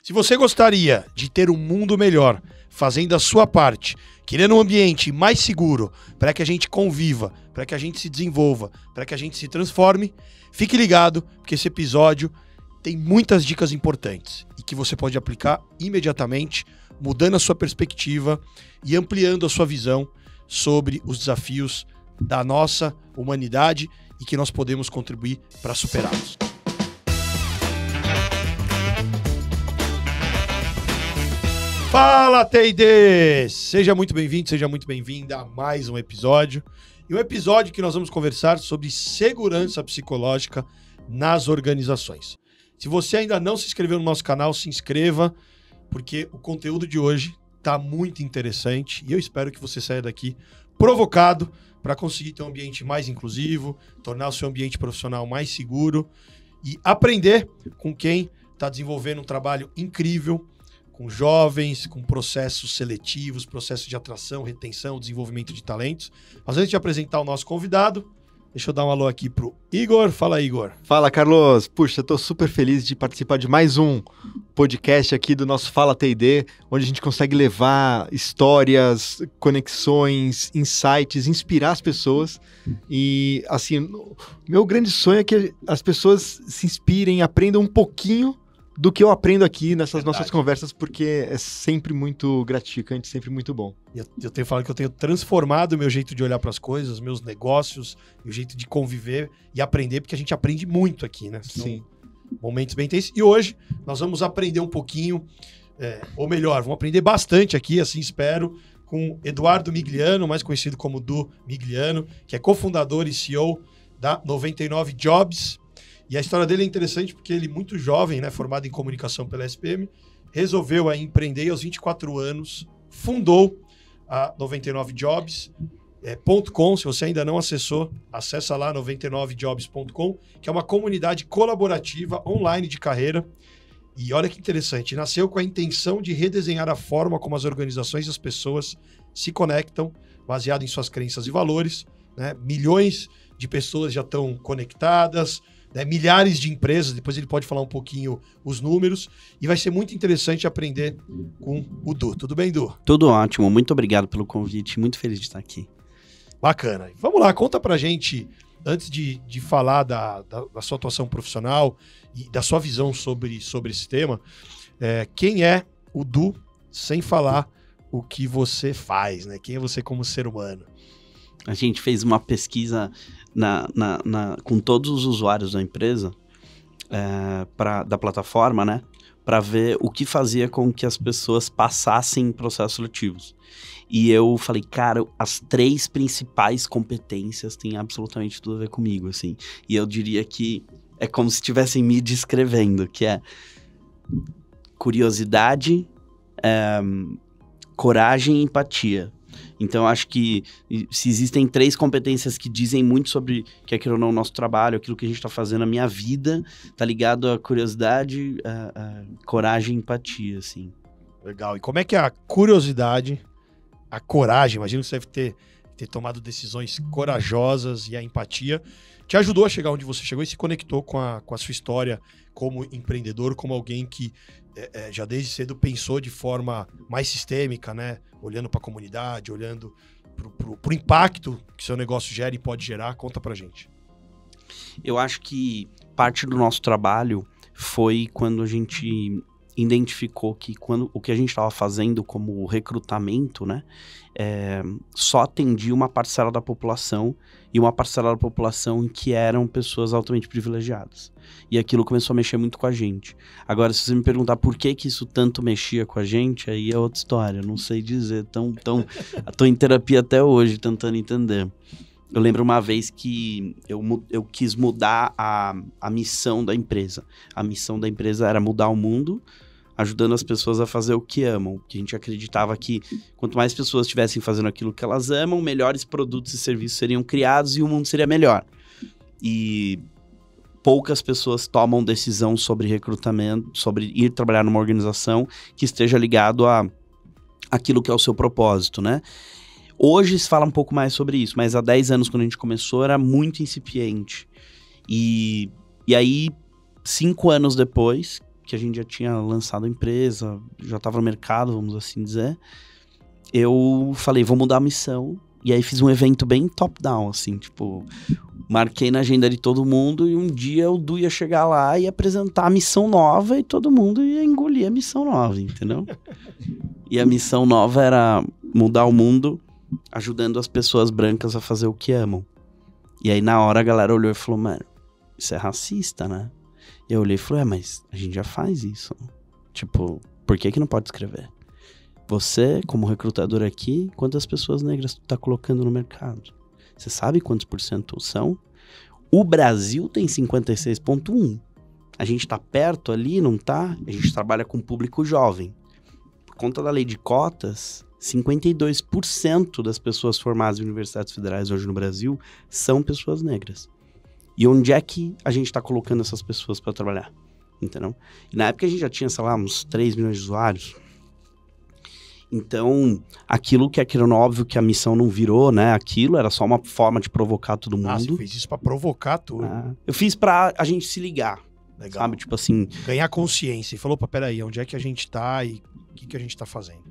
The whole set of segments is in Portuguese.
Se você gostaria de ter um mundo melhor, fazendo a sua parte, querendo um ambiente mais seguro para que a gente conviva, para que a gente se desenvolva, para que a gente se transforme, fique ligado, porque esse episódio tem muitas dicas importantes e que você pode aplicar imediatamente, mudando a sua perspectiva e ampliando a sua visão sobre os desafios da nossa humanidade e que nós podemos contribuir para superá-los. Fala, TD! Seja muito bem-vindo, seja muito bem-vinda a mais um episódio. E um episódio que nós vamos conversar sobre segurança psicológica nas organizações. Se você ainda não se inscreveu no nosso canal, se inscreva, porque o conteúdo de hoje está muito interessante e eu espero que você saia daqui provocado para conseguir ter um ambiente mais inclusivo, tornar o seu ambiente profissional mais seguro e aprender com quem está desenvolvendo um trabalho incrível, com jovens, com processos seletivos, processos de atração, retenção, desenvolvimento de talentos. Mas antes de apresentar o nosso convidado, deixa eu dar um alô aqui pro Igor. Fala, Igor. Fala, Carlos. Puxa, eu tô super feliz de participar de mais um podcast aqui do nosso Fala TD, onde a gente consegue levar histórias, conexões, insights, inspirar as pessoas. E, assim, meu grande sonho é que as pessoas se inspirem, aprendam um pouquinho do que eu aprendo aqui nessas nossas conversas, porque é sempre muito gratificante, sempre muito bom. Eu tenho falado que eu tenho transformado o meu jeito de olhar para as coisas, meus negócios, o jeito de conviver e aprender, porque a gente aprende muito aqui, né? Sim. Momentos bem intensos. E hoje nós vamos aprender um pouquinho, ou melhor, vamos aprender bastante aqui, assim espero, com Eduardo Migliano, mais conhecido como Du Migliano, que é cofundador e CEO da 99 Jobs. E a história dele é interessante porque ele, muito jovem, né, formado em comunicação pela SPM, resolveu aí empreender e aos 24 anos, fundou a 99jobs.com. Se você ainda não acessou, acessa lá 99jobs.com, que é uma comunidade colaborativa online de carreira. E olha que interessante, nasceu com a intenção de redesenhar a forma como as organizações e as pessoas se conectam, baseado em suas crenças e valores, né? Milhões de pessoas já estão conectadas, né, milhares de empresas, depois ele pode falar um pouquinho os números, e vai ser muito interessante aprender com o Du. Tudo bem, Du? Tudo ótimo, muito obrigado pelo convite, muito feliz de estar aqui. Bacana. Vamos lá, conta pra gente, antes de falar da sua atuação profissional e da sua visão sobre esse tema, quem é o Du, sem falar o que você faz, né? Quem é você como ser humano? A gente fez uma pesquisa com todos os usuários da empresa, da plataforma, né? Para ver o que fazia com que as pessoas passassem em processos seletivos. E eu falei, cara, as 3 principais competências têm absolutamente tudo a ver comigo, assim. E eu diria que é como se estivessem me descrevendo, que é curiosidade, coragem e empatia. Então, acho que se existem 3 competências que dizem muito sobre, que aquilo não é o nosso trabalho, aquilo que a gente está fazendo na minha vida, tá ligado à curiosidade, a coragem e empatia, assim. Legal. E como é que a curiosidade, a coragem, imagino que você deve ter tomado decisões corajosas, e a empatia te ajudou a chegar onde você chegou e se conectou com a sua história como empreendedor, como alguém que já desde cedo pensou de forma mais sistêmica, né? Olhando para a comunidade, olhando para o impacto que seu negócio gera e pode gerar. Conta pra gente. Eu acho que parte do nosso trabalho foi quando a gente identificou que o que a gente estava fazendo como recrutamento, né, só atendia uma parcela da população, e uma parcela da população que eram pessoas altamente privilegiadas. E aquilo começou a mexer muito com a gente. Agora, se você me perguntar por que isso tanto mexia com a gente, aí é outra história, não sei dizer. Tô em terapia até hoje, tentando entender. Eu lembro uma vez que eu quis mudar a missão da empresa. A missão da empresa era mudar o mundo, ajudando as pessoas a fazer o que amam. Porque a gente acreditava que quanto mais pessoas estivessem fazendo aquilo que elas amam, melhores produtos e serviços seriam criados e o mundo seria melhor. E poucas pessoas tomam decisão sobre recrutamento, sobre ir trabalhar numa organização que esteja ligado a aquilo que é o seu propósito, né? Hoje se fala um pouco mais sobre isso, mas há 10 anos, quando a gente começou, era muito incipiente. E aí, 5 anos depois, que a gente já tinha lançado a empresa, já estava no mercado, vamos assim dizer, eu falei, vou mudar a missão. E aí fiz um evento bem top-down, assim, tipo, marquei na agenda de todo mundo e um dia o Du ia chegar lá e apresentar a missão nova e todo mundo ia engolir a missão nova, entendeu? E a missão nova era mudar o mundo ajudando as pessoas brancas a fazer o que amam. E aí na hora a galera olhou e falou, mano, isso é racista, né? E eu olhei e falei, mas a gente já faz isso. Tipo, por que não pode escrever? Você, como recrutador aqui, quantas pessoas negras tu tá colocando no mercado? Você sabe quantos % são? O Brasil tem 56,1%. A gente tá perto ali, não tá? A gente trabalha com público jovem. Por conta da lei de cotas, 52% das pessoas formadas em universidades federais hoje no Brasil são pessoas negras. E onde é que a gente tá colocando essas pessoas para trabalhar? Entendeu? E na época a gente já tinha, sei lá, uns 3 milhões de usuários. Então, aquilo que era óbvio que a missão não virou, né? Aquilo era só uma forma de provocar todo mundo. Você fez isso pra provocar tudo. Eu fiz pra a gente se ligar. Legal. Sabe? Tipo assim... Ganhar consciência. E falou, peraí, onde é que a gente tá e o que a gente tá fazendo?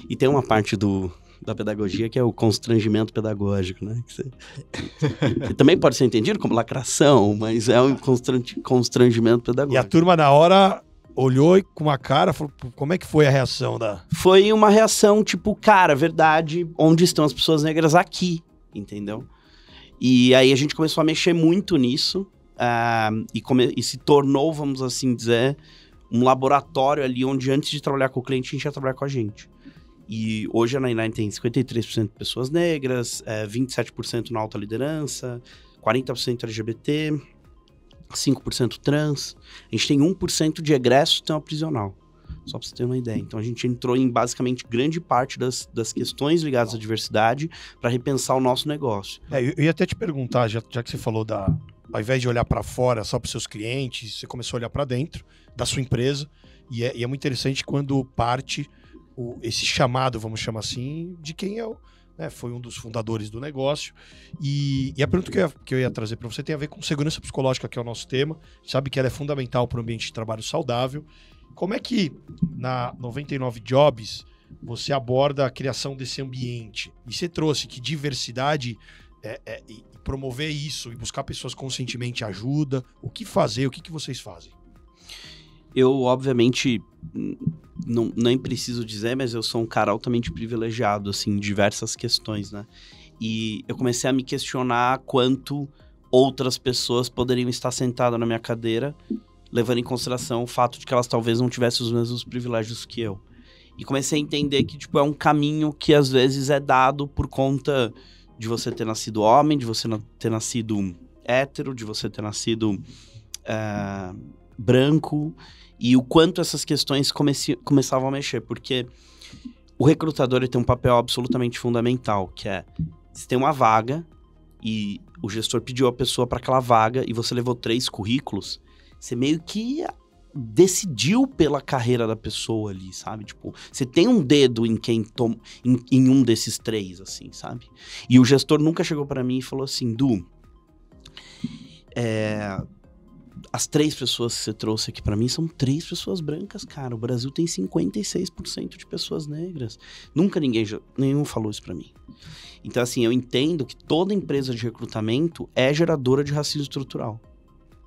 E tem uma parte da pedagogia que é o constrangimento pedagógico, né? Que também pode ser entendido como lacração, mas é um constrangimento pedagógico. E a turma na hora... olhou e com uma cara, falou, como é que foi a reação da... Foi uma reação tipo, cara, verdade, onde estão as pessoas negras aqui, entendeu? E aí a gente começou a mexer muito nisso, e se tornou, vamos assim dizer, um laboratório ali onde antes de trabalhar com o cliente, a gente ia trabalhar com a gente. E hoje a 99 tem 53% de pessoas negras, 27% na alta liderança, 40% LGBT... 5% trans, a gente tem 1% de egresso do sistema prisional, só pra você ter uma ideia. Então a gente entrou em basicamente grande parte das questões ligadas à diversidade para repensar o nosso negócio. Eu ia até te perguntar, já que você falou ao invés de olhar para fora só para seus clientes, você começou a olhar para dentro da sua empresa, e é muito interessante quando parte esse chamado, vamos chamar assim, de quem foi um dos fundadores do negócio. E a pergunta que eu ia trazer para você tem a ver com segurança psicológica, que é o nosso tema. Sabe que ela é fundamental para o ambiente de trabalho saudável. Como é que na 99 Jobs você aborda a criação desse ambiente? E você trouxe que diversidade e promover isso e buscar pessoas conscientemente ajuda. O que fazer? O que vocês fazem? Eu, obviamente, nem preciso dizer, mas eu sou um cara altamente privilegiado, assim, em diversas questões, né? E eu comecei a me questionar quanto outras pessoas poderiam estar sentadas na minha cadeira, levando em consideração o fato de que elas talvez não tivessem os mesmos privilégios que eu. E comecei a entender que, tipo, é um caminho que às vezes é dado por conta de você ter nascido homem, de você ter nascido hétero, de você ter nascido branco, e o quanto essas questões começavam a mexer, porque o recrutador ele tem um papel absolutamente fundamental, que é, se tem uma vaga e o gestor pediu a pessoa para aquela vaga e você levou 3 currículos, você meio que decidiu pela carreira da pessoa ali, sabe? Tipo, você tem um dedo em quem em um desses 3, assim, sabe? E o gestor nunca chegou para mim e falou assim, Du, as 3 pessoas que você trouxe aqui pra mim são 3 pessoas brancas, cara. O Brasil tem 56% de pessoas negras. Nunca nenhum falou isso pra mim. Então, assim, eu entendo que toda empresa de recrutamento é geradora de racismo estrutural.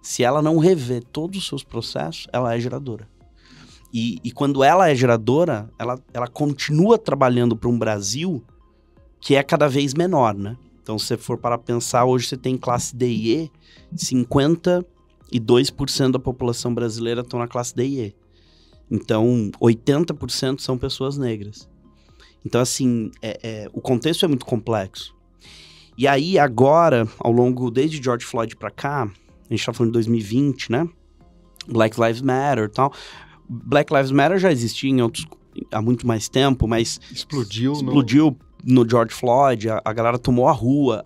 Se ela não rever todos os seus processos, ela é geradora. E quando ela é geradora, ela continua trabalhando para um Brasil que é cada vez menor, né? Então, se você for para pensar, hoje você tem classe D e E, 52% da população brasileira estão na classe D e E. Então, 80% são pessoas negras. Então, assim, o contexto é muito complexo. E aí, agora, desde George Floyd pra cá, a gente tá falando de 2020, né? Black Lives Matter e tal. Black Lives Matter já existia há muito mais tempo, mas... Explodiu no George Floyd, a galera tomou a rua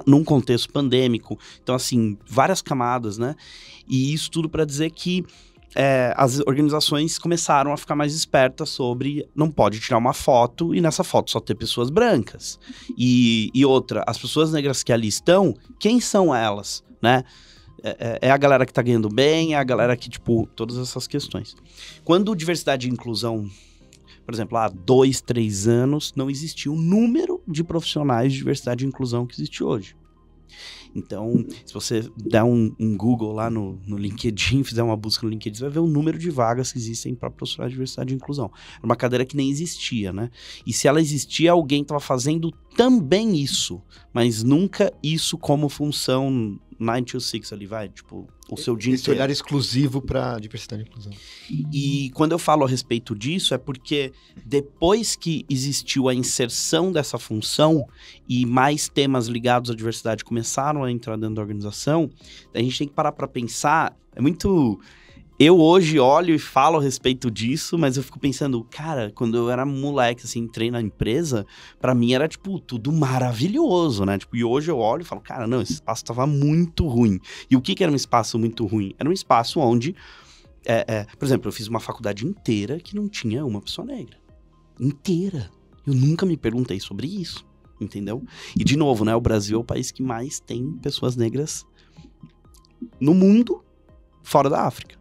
num contexto pandêmico. Então, assim, várias camadas, né? E isso tudo para dizer que as organizações começaram a ficar mais espertas sobre não pode tirar uma foto e nessa foto só ter pessoas brancas. E outra, as pessoas negras que ali estão, quem são elas, né? é a galera que tá ganhando bem, é a galera que, tipo, todas essas questões. Quando diversidade e inclusão, por exemplo, há 2, 3 anos, não existia o número de profissionais de diversidade e inclusão que existe hoje. Então, se você der um Google lá no LinkedIn, fizer uma busca no LinkedIn, você vai ver o número de vagas que existem para profissionais de diversidade e inclusão. É uma cadeira que nem existia, né? E se ela existia, alguém estava fazendo também isso, mas nunca isso como função 9 to 6 ali, vai, tipo, o seu dia inteiro. Esse olhar exclusivo para diversidade e inclusão. E quando eu falo a respeito disso, é porque depois que existiu a inserção dessa função e mais temas ligados à diversidade começaram a entrar dentro da organização, a gente tem que parar para pensar, é muito... Eu hoje olho e falo a respeito disso, mas eu fico pensando, cara, quando eu era moleque, assim, entrei na empresa, pra mim era, tipo, tudo maravilhoso, né? Tipo, e hoje eu olho e falo, cara, não, esse espaço tava muito ruim. E o que era um espaço muito ruim? Era um espaço onde, por exemplo, eu fiz uma faculdade inteira que não tinha uma pessoa negra. Inteira. Eu nunca me perguntei sobre isso, entendeu? E, de novo, né, o Brasil é o país que mais tem pessoas negras no mundo, fora da África.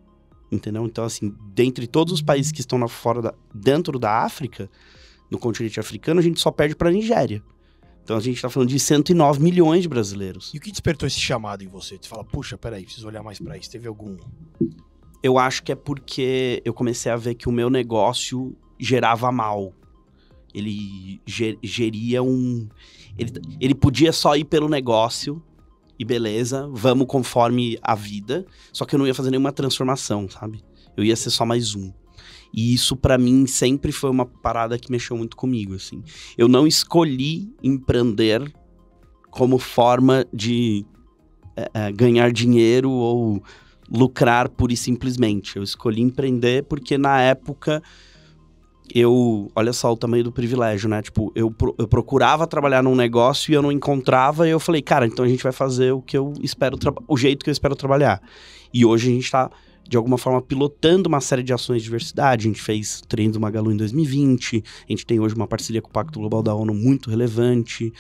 Entendeu? Então, assim, dentre todos os países que estão dentro da África, no continente africano, a gente só perde para a Nigéria. Então, a gente tá falando de 109 milhões de brasileiros. E o que despertou esse chamado em você? Você fala, puxa, peraí, preciso olhar mais para isso. Teve algum... Eu acho que é porque eu comecei a ver que o meu negócio gerava mal. Ele geria um... Ele podia só ir pelo negócio... E beleza, vamos conforme a vida. Só que eu não ia fazer nenhuma transformação, sabe? Eu ia ser só mais um. E isso, pra mim, sempre foi uma parada que mexeu muito comigo, assim. Eu não escolhi empreender como forma de ganhar dinheiro ou lucrar pura e simplesmente. Eu escolhi empreender porque, na época... olha só o tamanho do privilégio, né? Tipo, eu procurava trabalhar num negócio e eu não encontrava, e eu falei, cara, então a gente vai fazer o que eu espero, o jeito que eu espero trabalhar. E hoje a gente tá, de alguma forma, pilotando uma série de ações de diversidade. A gente fez Treino do Magalu em 2020, a gente tem hoje uma parceria com o Pacto Global da ONU muito relevante.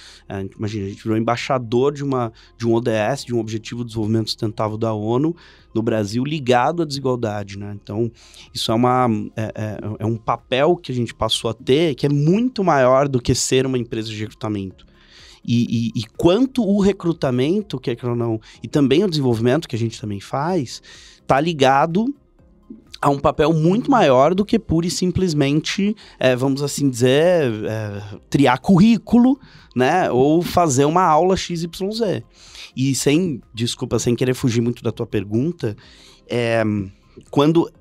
Imagina, a gente virou embaixador de um ODS, de um Objetivo de Desenvolvimento Sustentável da ONU, no Brasil, ligado à desigualdade, né? Então, isso é um papel que a gente passou a ter, que é muito maior do que ser uma empresa de recrutamento. E quanto o recrutamento, quer ou não, e também o desenvolvimento que a gente também faz, tá ligado a um papel muito maior do que pura e simplesmente, vamos assim dizer, triar currículo, né? Ou fazer uma aula XYZ. E sem querer fugir muito da tua pergunta, quando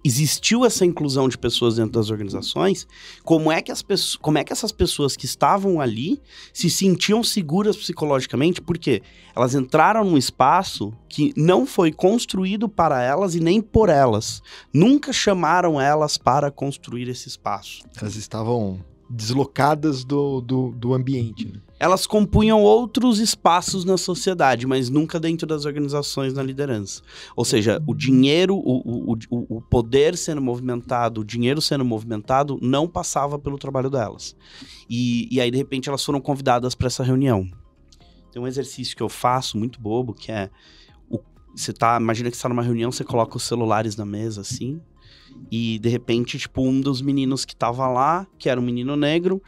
existiu essa inclusão de pessoas dentro das organizações, como é que essas pessoas que estavam ali se sentiam seguras psicologicamente? Porque elas entraram num espaço que não foi construído para elas e nem por elas. Nunca chamaram elas para construir esse espaço. Elas estavam deslocadas do ambiente, né? Elas compunham outros espaços na sociedade, mas nunca dentro das organizações na liderança. Ou seja, o dinheiro, o poder sendo movimentado, o dinheiro sendo movimentado, não passava pelo trabalho delas. E aí, de repente, elas foram convidadas para essa reunião. Tem um exercício que eu faço, muito bobo, que é... Imagina que você está numa reunião, você coloca os celulares na mesa, assim, e, de repente, tipo, um dos meninos que tava lá, que era um menino negro,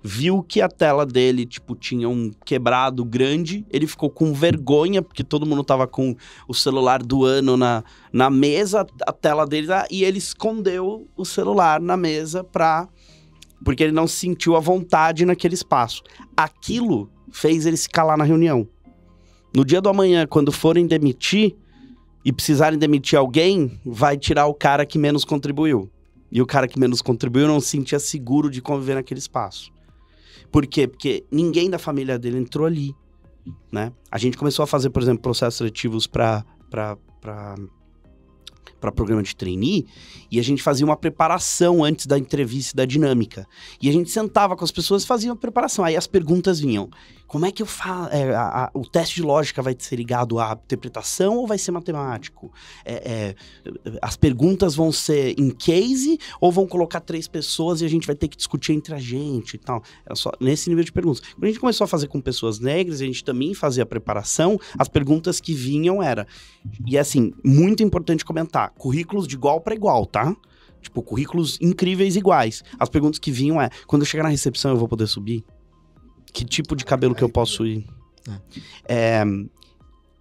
viu que a tela dele, tipo, tinha um quebrado grande, ele ficou com vergonha, porque todo mundo tava com o celular do ano na mesa, a tela dele, e ele escondeu o celular na mesa porque ele não se sentiu à vontade naquele espaço. Aquilo fez ele se calar na reunião. No dia do amanhã, quando forem demitir, e precisarem demitir alguém, vai tirar o cara que menos contribuiu. E o cara que menos contribuiu não se sentia seguro de conviver naquele espaço. Por quê? Porque ninguém da família dele entrou ali, né? A gente começou a fazer, por exemplo, processos seletivos para programa de trainee, e a gente fazia uma preparação antes da entrevista, da dinâmica. E a gente sentava com as pessoas e fazia uma preparação. Aí as perguntas vinham. Como é que eu falo? O teste de lógica vai ser ligado à interpretação ou vai ser matemático? As perguntas vão ser em case ou vão colocar 3 pessoas e a gente vai ter que discutir entre a gente e tal? É só nesse nível de perguntas. Quando a gente começou a fazer com pessoas negras, a gente também fazia a preparação, as perguntas que vinham e assim, muito importante comentar, currículos de igual para igual, tá? Tipo, currículos incríveis iguais. As perguntas que vinham quando eu chegar na recepção eu vou poder subir? Que tipo de cabelo que eu posso ir?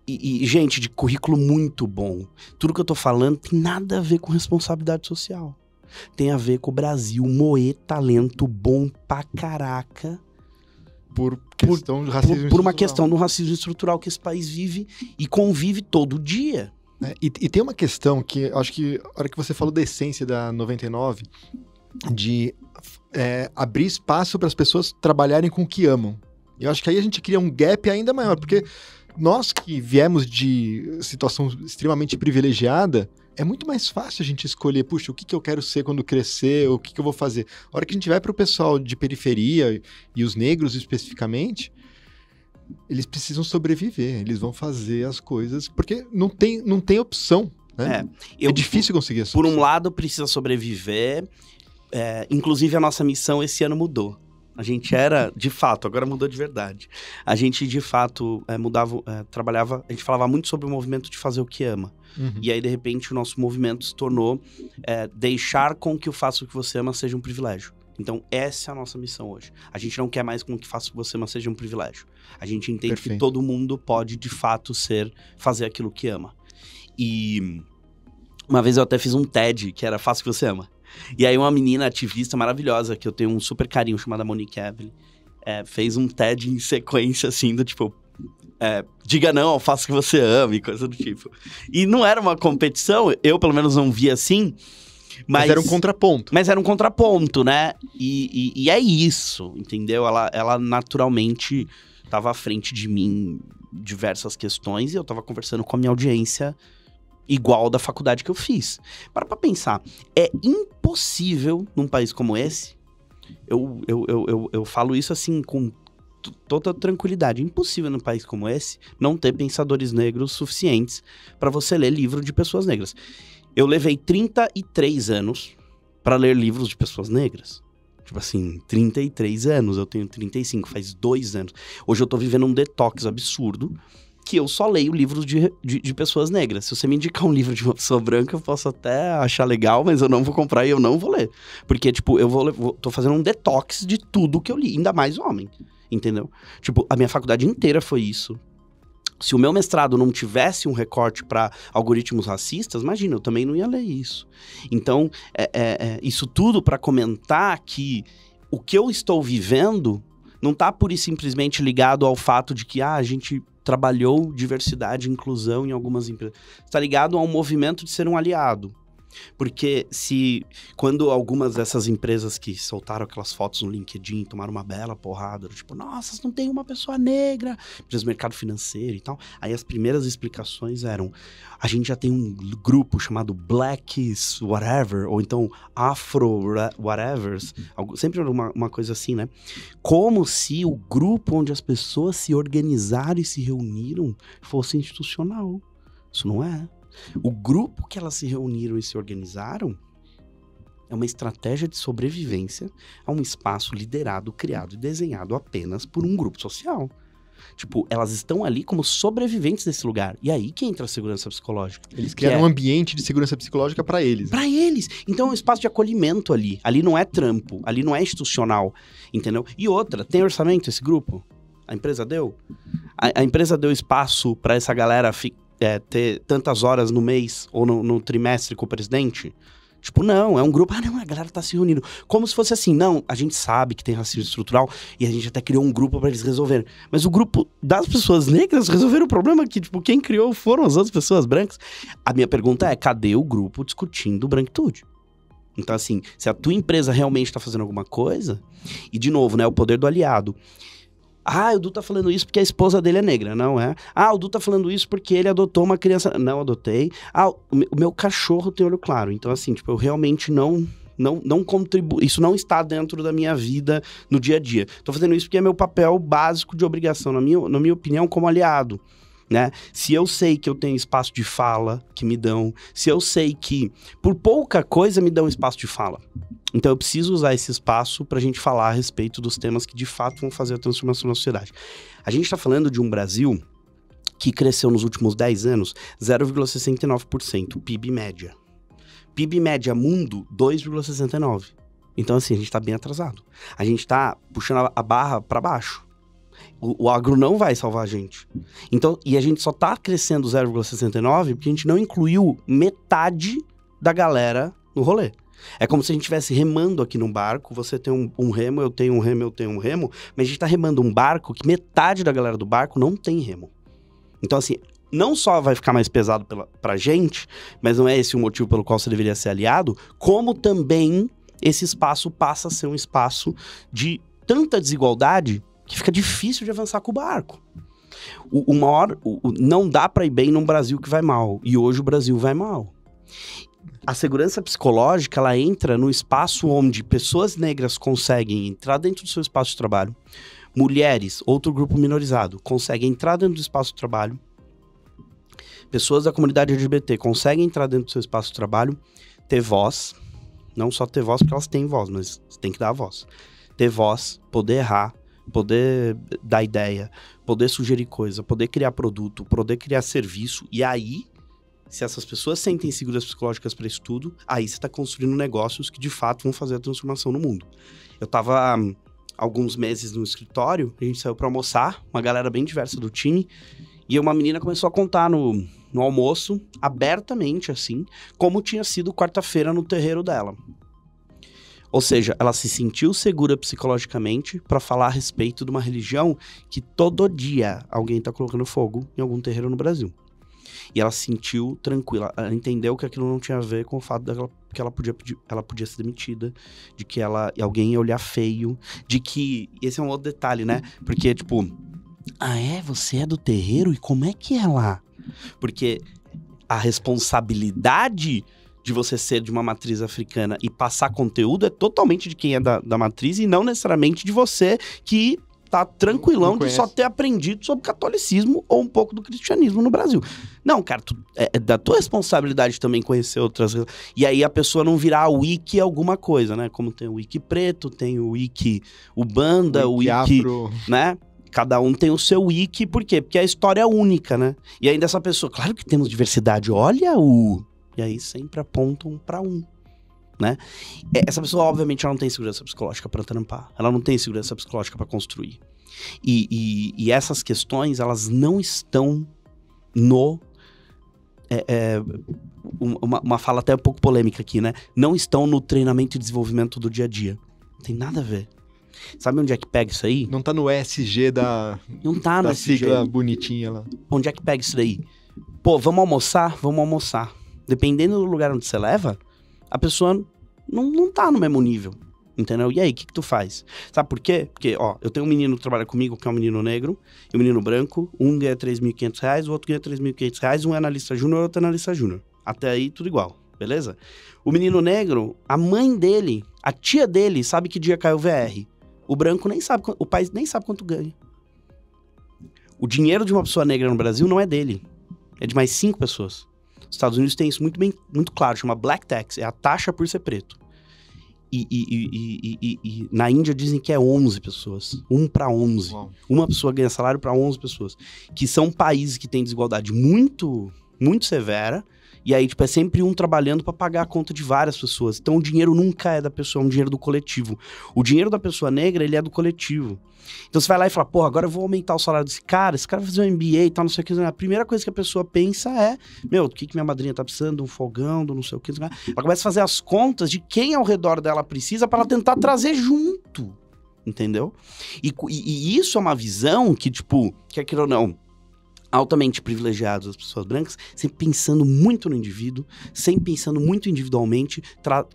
Gente, de currículo muito bom. Tudo que eu tô falando tem nada a ver com responsabilidade social. Tem a ver com o Brasil moer talento bom pra caraca. Por questão do racismo por uma questão do racismo estrutural que esse país vive e convive todo dia. E tem uma questão que acho que a hora que você falou da essência da 99, de abrir espaço para as pessoas trabalharem com o que amam. Eu acho que aí a gente cria um gap ainda maior, porque nós que viemos de situação extremamente privilegiada, é muito mais fácil a gente escolher, puxa, o que eu quero ser quando crescer, o que eu vou fazer. A hora que a gente vai para o pessoal de periferia, e os negros especificamente, eles precisam sobreviver, eles vão fazer as coisas, porque não tem opção, né? É difícil conseguir essa opção. Por um lado, precisa sobreviver. Inclusive, a nossa missão esse ano mudou. A gente era, de fato, agora mudou de verdade. A gente, de fato, trabalhava... A gente falava muito sobre o movimento de fazer o que ama. Uhum. E aí, de repente, o nosso movimento se tornou deixar com que o faça o que você ama seja um privilégio. Então, essa é a nossa missão hoje. A gente não quer mais com que faça o que você ama seja um privilégio. A gente entende que todo mundo pode, de fato, fazer aquilo que ama. E uma vez eu até fiz um TED, que era Faça o que você ama. E aí uma menina ativista maravilhosa, que eu tenho um super carinho, chamada Monique Evelyn, fez um TED em sequência, assim, do tipo... diga não, faça o que você ama e coisa do tipo. E não era uma competição, eu pelo menos não via assim... Mas era um contraponto. Mas era um contraponto, né? E é isso, entendeu? Ela naturalmente estava à frente de mim em diversas questões e eu estava conversando com a minha audiência igual da faculdade que eu fiz. Para pra pensar, é impossível num país como esse, eu falo isso assim com toda tranquilidade, é impossível num país como esse não ter pensadores negros suficientes para você ler livro de pessoas negras. Eu levei 33 anos para ler livros de pessoas negras. Tipo assim, 33 anos, eu tenho 35, faz 2 anos. Hoje eu tô vivendo um detox absurdo, que eu só leio livros de pessoas negras. Se você me indicar um livro de uma pessoa branca, eu posso até achar legal, mas eu não vou comprar e eu não vou ler. Porque, tipo, tô fazendo um detox de tudo que eu li, ainda mais homem, entendeu? Tipo, a minha faculdade inteira foi isso. Se o meu mestrado não tivesse um recorte para algoritmos racistas, imagina, eu também não ia ler isso. Então, isso tudo para comentar que o que eu estou vivendo não está pura e simplesmente ligado ao fato de que a gente trabalhou diversidade e inclusão em algumas empresas. Está ligado a um movimento de ser um aliado. Porque quando algumas dessas empresas que soltaram aquelas fotos no LinkedIn tomaram uma bela porrada, tipo, nossa, não tem uma pessoa negra, empresas do mercado financeiro e tal, aí as primeiras explicações eram, a gente já tem um grupo chamado Blacks Whatever, ou então Afro Whatevers, sempre uma coisa assim, né? Como se o grupo onde as pessoas se organizaram e se reuniram fosse institucional. Isso não é. O grupo que elas se reuniram e se organizaram é uma estratégia de sobrevivência a um espaço liderado, criado e desenhado apenas por um grupo social. Tipo, elas estão ali como sobreviventes desse lugar. E aí que entra a segurança psicológica. Eles criaram um ambiente de segurança psicológica para eles. Para eles. Então é um espaço de acolhimento ali. Ali não é trampo, ali não é institucional, entendeu? E outra, tem orçamento esse grupo? A empresa deu? A empresa deu espaço para essa galera ter tantas horas no mês ou no trimestre com o presidente? Tipo, não, é um grupo, não, a galera tá se reunindo. Como se fosse assim, não, a gente sabe que tem racismo estrutural e a gente até criou um grupo para eles resolverem. Mas o grupo das pessoas negras resolveram o problema que, tipo, quem criou foram as outras pessoas brancas. A minha pergunta é, cadê o grupo discutindo branquitude? Então, assim, se a tua empresa realmente tá fazendo alguma coisa, e de novo, né, o poder do aliado. O Du tá falando isso porque a esposa dele é negra, não é? O Du tá falando isso porque ele adotou uma criança... Não adotei. O meu cachorro tem olho claro. Então, assim, tipo, eu realmente não Não contribui, isso não está dentro da minha vida no dia a dia. Tô fazendo isso porque é meu papel básico de obrigação, na minha opinião, como aliado. Né? Se eu sei que eu tenho espaço de fala que me dão, se eu sei que por pouca coisa me dão espaço de fala, então eu preciso usar esse espaço para a gente falar a respeito dos temas que de fato vão fazer a transformação na sociedade. A gente está falando de um Brasil que cresceu nos últimos 10 anos 0,69%, PIB média. PIB média mundo, 2,69%. Então assim, a gente está bem atrasado. A gente está puxando a barra para baixo. O agro não vai salvar a gente. Então, e a gente só tá crescendo 0,69 porque a gente não incluiu metade da galera no rolê. É como se a gente estivesse remando aqui num barco, você tem um remo, eu tenho um remo, eu tenho um remo, mas a gente tá remando um barco que metade da galera do barco não tem remo. Então, assim, não só vai ficar mais pesado pra gente, mas não é esse o motivo pelo qual você deveria ser aliado, como também esse espaço passa a ser um espaço de tanta desigualdade que fica difícil de avançar com o barco. Não dá para ir bem num Brasil que vai mal. E hoje o Brasil vai mal. A segurança psicológica, ela entra no espaço onde pessoas negras conseguem entrar dentro do seu espaço de trabalho. Mulheres, outro grupo minorizado, conseguem entrar dentro do espaço de trabalho. Pessoas da comunidade LGBT conseguem entrar dentro do seu espaço de trabalho, ter voz. Não só ter voz, porque elas têm voz, mas você tem que dar a voz. Ter voz, poder errar, poder dar ideia, poder sugerir coisa, poder criar produto, poder criar serviço. E aí, se essas pessoas sentem segurança psicológicas para isso tudo, aí você está construindo negócios que de fato vão fazer a transformação no mundo. Eu estava alguns meses no escritório, a gente saiu para almoçar, uma galera bem diversa do time, e uma menina começou a contar no almoço, abertamente assim, como tinha sido quarta-feira no terreiro dela. Ou seja, ela se sentiu segura psicologicamente para falar a respeito de uma religião que todo dia alguém está colocando fogo em algum terreiro no Brasil. E ela se sentiu tranquila, ela entendeu que aquilo não tinha a ver com o fato dela, que ela podia ser demitida, de que alguém ia olhar feio, de que... Esse é um outro detalhe, né? Porque, tipo, você é do terreiro? E como é que é lá? Porque a responsabilidade de você ser de uma matriz africana e passar conteúdo é totalmente de quem é da matriz e não necessariamente de você que tá tranquilão de só ter aprendido sobre catolicismo ou um pouco do cristianismo no Brasil. Não, cara, é da tua responsabilidade também conhecer outras... E aí a pessoa não virar wiki alguma coisa, né? Como tem o wiki preto, tem o wiki ubanda, o wiki afro, né? Cada um tem o seu wiki, por quê? Porque a história é única, né? E ainda essa pessoa, claro que temos diversidade, olha o... E aí sempre apontam para um, né? Essa pessoa, obviamente, ela não tem segurança psicológica para trampar. Ela não tem segurança psicológica para construir. E essas questões, elas não estão no... uma fala até um pouco polêmica aqui, né? Não estão no treinamento e desenvolvimento do dia a dia. Não tem nada a ver. Sabe onde é que pega isso aí? Não tá no ESG não tá no ESG. Sigla bonitinha lá. Onde é que pega isso daí? Pô, vamos almoçar? Vamos almoçar. Dependendo do lugar onde você leva, a pessoa não tá no mesmo nível, entendeu? E aí, o que tu faz? Sabe por quê? Porque, eu tenho um menino que trabalha comigo, que é um menino negro, e um menino branco, um ganha R$3.500, o outro ganha R$3.500, um é analista júnior, o outro é analista júnior. Até aí, tudo igual, beleza? O menino negro, a mãe dele, a tia dele, sabe que dia caiu o VR. O branco nem sabe, o pai nem sabe quanto ganha. O dinheiro de uma pessoa negra no Brasil não é dele, é de mais 5 pessoas. Os Estados Unidos tem isso muito claro, chama Black Tax, é a taxa por ser preto. E na Índia dizem que é 11 pessoas, 1 para 11. Uau. Uma pessoa ganha salário para 11 pessoas, que são países que têm desigualdade muito, muito severa, e aí é sempre um trabalhando para pagar a conta de várias pessoas. Então o dinheiro nunca é da pessoa, é um dinheiro do coletivo. O dinheiro da pessoa negra, ele é do coletivo. Então você vai lá e fala, porra, agora eu vou aumentar o salário desse cara, esse cara vai fazer um MBA e tal, não sei o que. A primeira coisa que a pessoa pensa é, do que minha madrinha tá precisando, um fogão, do não sei o que. Ela começa a fazer as contas de quem ao redor dela precisa para ela tentar trazer junto, entendeu? E isso é uma visão que, tipo, quer queira ou não, altamente privilegiados, as pessoas brancas, sempre pensando muito no indivíduo, sempre pensando muito individualmente,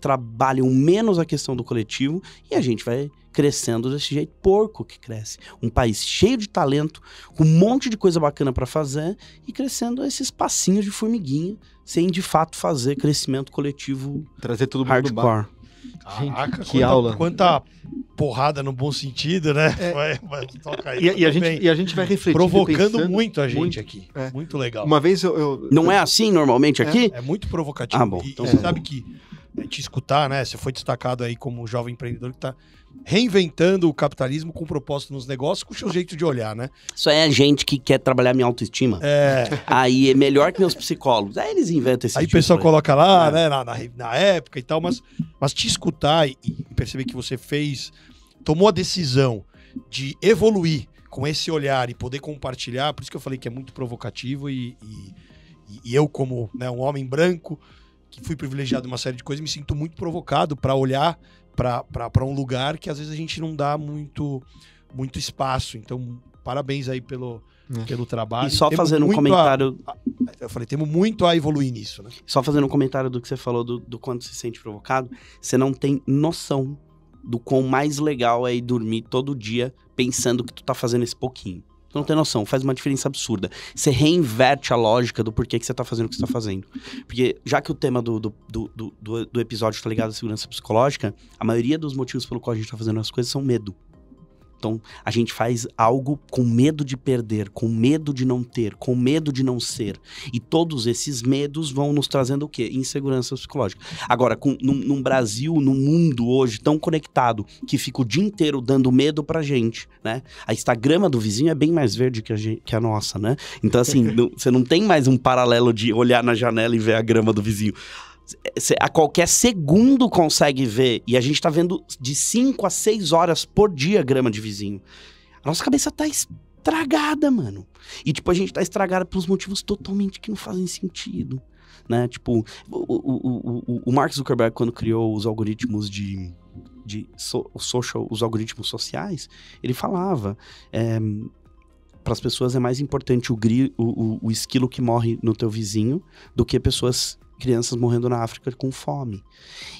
trabalham menos a questão do coletivo, e a gente vai crescendo desse jeito porco que cresce. Um país cheio de talento, com um monte de coisa bacana para fazer, e crescendo esses passinhos de formiguinha, sem de fato fazer crescimento coletivo trazer todo mundo hardcore. Caraca, que aula. Quanta porrada no bom sentido, né? Toca aí. E a gente vai refletir. Provocando pensando, muito a gente aqui. Muito legal. Uma vez eu Não é assim normalmente aqui? É muito provocativo. Bom. E Então você sabe que te escutar, né? Você foi destacado aí como um jovem empreendedor que tá reinventando o capitalismo com propósito nos negócios, com o seu jeito de olhar, né? Isso aí é gente que quer trabalhar minha autoestima. Aí é melhor que meus psicólogos. Aí eles inventam esse Aí o pessoal coloca lá, né, na época e tal, mas te escutar e perceber que você tomou a decisão de evoluir com esse olhar e poder compartilhar, por isso que eu falei que é muito provocativo e eu, como, né, um homem branco, que fui privilegiado em uma série de coisas, me sinto muito provocado para olhar para um lugar que às vezes a gente não dá muito espaço. Então, parabéns aí pelo trabalho. E só fazendo um comentário... Eu falei, temos muito a evoluir nisso, né? Só fazendo um comentário do que você falou, do quanto se sente provocado, você não tem noção do quão mais legal é ir dormir todo dia pensando que tu tá fazendo esse pouquinho. Tu não tem noção, faz uma diferença absurda. Você reinverte a lógica do porquê que você tá fazendo o que você tá fazendo. Porque, já que o tema do episódio tá ligado à segurança psicológica, a maioria dos motivos pelo qual a gente tá fazendo as coisas são medo. Então, a gente faz algo com medo de perder, com medo de não ter, com medo de não ser. E todos esses medos vão nos trazendo o quê? Insegurança psicológica. Agora, num Brasil, num mundo hoje tão conectado, que fica o dia inteiro dando medo pra gente, né? A grama do vizinho é bem mais verde que a nossa, né? Então, assim, você não tem mais um paralelo de olhar na janela e ver a grama do vizinho. Você a qualquer segundo consegue ver, e a gente tá vendo de 5 a 6 horas por dia grama de vizinho. A nossa cabeça tá estragada, mano. E, tipo, a gente tá estragada pelos motivos totalmente que não fazem sentido, né? Tipo, o Mark Zuckerberg, quando criou os algoritmos os algoritmos sociais, ele falava... para as pessoas é mais importante o esquilo que morre no teu vizinho do que crianças morrendo na África com fome.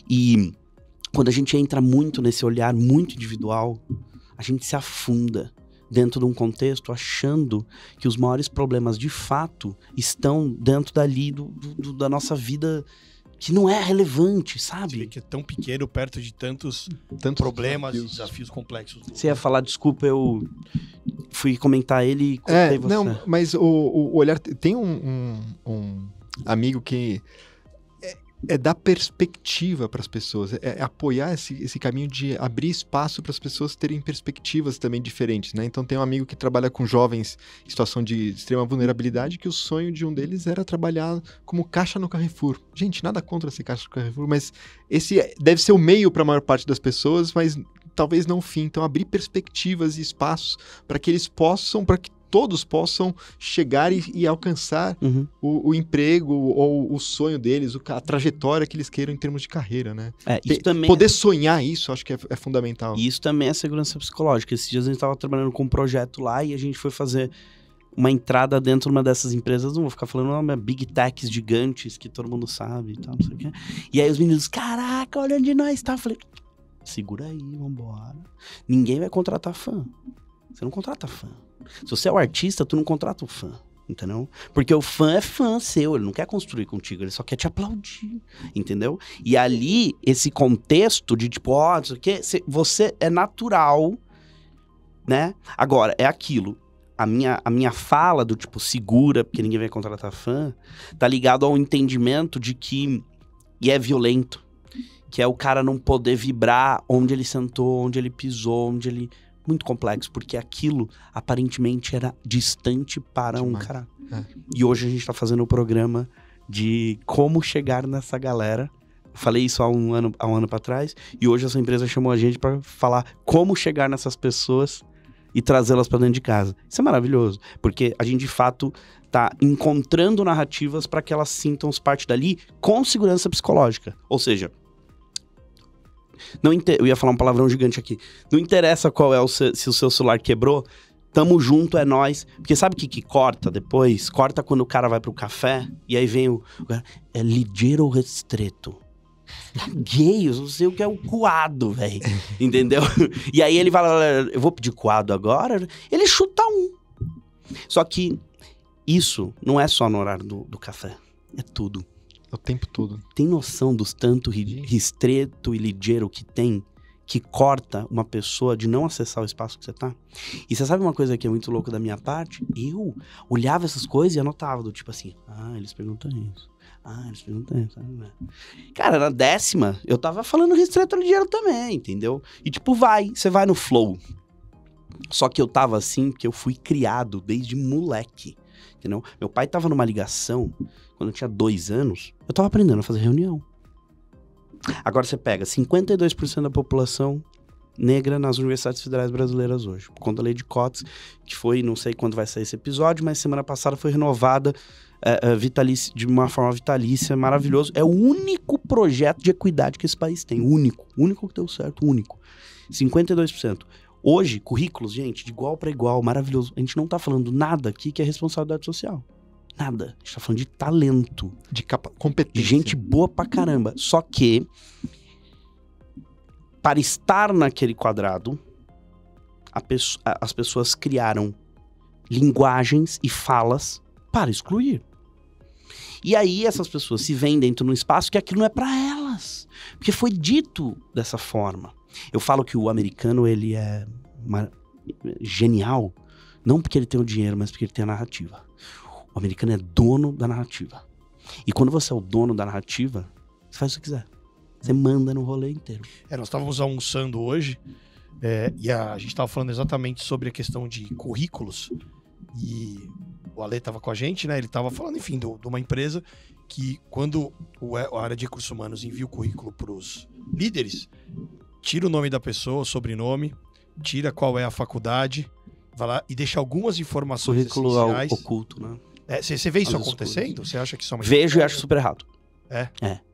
E quando a gente entra muito nesse olhar muito individual, a gente se afunda dentro de um contexto achando que os maiores problemas de fato estão dentro dali da nossa vida, que não é relevante, sabe? Que é tão pequeno perto de tantos problemas e desafios complexos. Você ia falar, desculpa, eu fui comentar ele e cortei você. Não, mas o olhar... Tem um amigo que é dar perspectiva para as pessoas, é apoiar esse caminho de abrir espaço para as pessoas terem perspectivas também diferentes, né? Então tem um amigo que trabalha com jovens em situação de extrema vulnerabilidade, que o sonho de um deles era trabalhar como caixa no Carrefour. Gente, nada contra ser caixa no Carrefour, mas esse deve ser o meio para a maior parte das pessoas, mas talvez não o fim. Então abrir perspectivas e espaços para que eles possam, para que todos possam chegar e alcançar o emprego ou o sonho deles, a trajetória que eles queiram em termos de carreira, né? Poder sonhar isso, acho que é fundamental. E isso também é segurança psicológica. Esses dias a gente estava trabalhando com um projeto lá e a gente foi fazer uma entrada dentro de uma dessas empresas, não vou ficar falando, big techs gigantes que todo mundo sabe e tal, não sei o quê. E aí os meninos, caraca, olha onde nós tá. Eu falei, segura aí, vambora. Ninguém vai contratar fã. Você não contrata fã. Se você é o artista, tu não contrata o fã, entendeu? Porque o fã é fã seu, ele não quer construir contigo, ele só quer te aplaudir, entendeu? E ali, esse contexto de tipo, não sei o quê, você é natural, né? Agora, é aquilo. A minha fala do tipo, segura, porque ninguém vai contratar fã, tá ligado ao entendimento de que, e é violento, que é o cara não poder vibrar onde ele sentou, onde ele pisou, onde ele... Muito complexo, porque aquilo aparentemente era distante para um cara. E hoje a gente tá fazendo um programa de como chegar nessa galera. Eu falei isso há um ano para trás, e hoje essa empresa chamou a gente para falar como chegar nessas pessoas e trazê-las para dentro de casa. Isso é maravilhoso, porque a gente de fato tá encontrando narrativas para que elas sintam-se parte dali com segurança psicológica. Ou seja, eu ia falar um palavrão gigante aqui. Não interessa qual é se o seu celular quebrou, tamo junto, é nóis. Porque sabe o que corta depois? Corta quando o cara vai pro café e aí vem o cara, é ligeiro restreto. Gay, eu não sei o que é o coado, velho. Entendeu? E aí ele fala, eu vou pedir coado agora. Ele chuta um. Só que isso não é só no horário do café. É tudo. O tempo todo. Tem noção dos tanto ristreto e ligeiro que tem, que corta uma pessoa de não acessar o espaço que você tá? E você sabe uma coisa que é muito louca da minha parte? Eu olhava essas coisas e anotava, do tipo assim, eles perguntam isso. Eles perguntam isso. Cara, na 10ª, eu tava falando ristreto e ligeiro também, entendeu? E tipo, você vai no flow. Só que eu tava assim, porque eu fui criado desde moleque, entendeu? Meu pai tava numa ligação, quando eu tinha 2 anos, eu tava aprendendo a fazer reunião. Agora você pega 52% da população negra nas universidades federais brasileiras hoje, por conta da lei de cotas, que foi, não sei quando vai sair esse episódio, mas semana passada foi renovada de uma forma vitalícia, maravilhoso. É o único projeto de equidade que esse país tem, único que deu certo, único. 52%. Hoje, currículos, gente, de igual para igual, maravilhoso. A gente não tá falando nada aqui que é responsabilidade social. Nada. A gente tá falando de talento. De competência. De gente boa pra caramba. Só que, para estar naquele quadrado, as pessoas criaram linguagens e falas para excluir. E aí essas pessoas se veem dentro de um espaço que aquilo não é para elas. Porque foi dito dessa forma. Eu falo que o americano, ele é genial, não porque ele tem o dinheiro, mas porque ele tem a narrativa. O americano é dono da narrativa. E quando você é o dono da narrativa, você faz o que quiser. Você manda no rolê inteiro. Nós estávamos almoçando hoje e a gente estava falando exatamente sobre a questão de currículos. E o Ale estava com a gente, né? Ele estava falando, enfim, de uma empresa que quando a área de recursos humanos envia o currículo para os líderes, tira o nome da pessoa, o sobrenome, tira qual é a faculdade, vai lá e deixa algumas informações currículo essenciais. Oculto, né? Você vê isso acontecendo? Você acha que isso é uma... Vejo e acho super errado. É?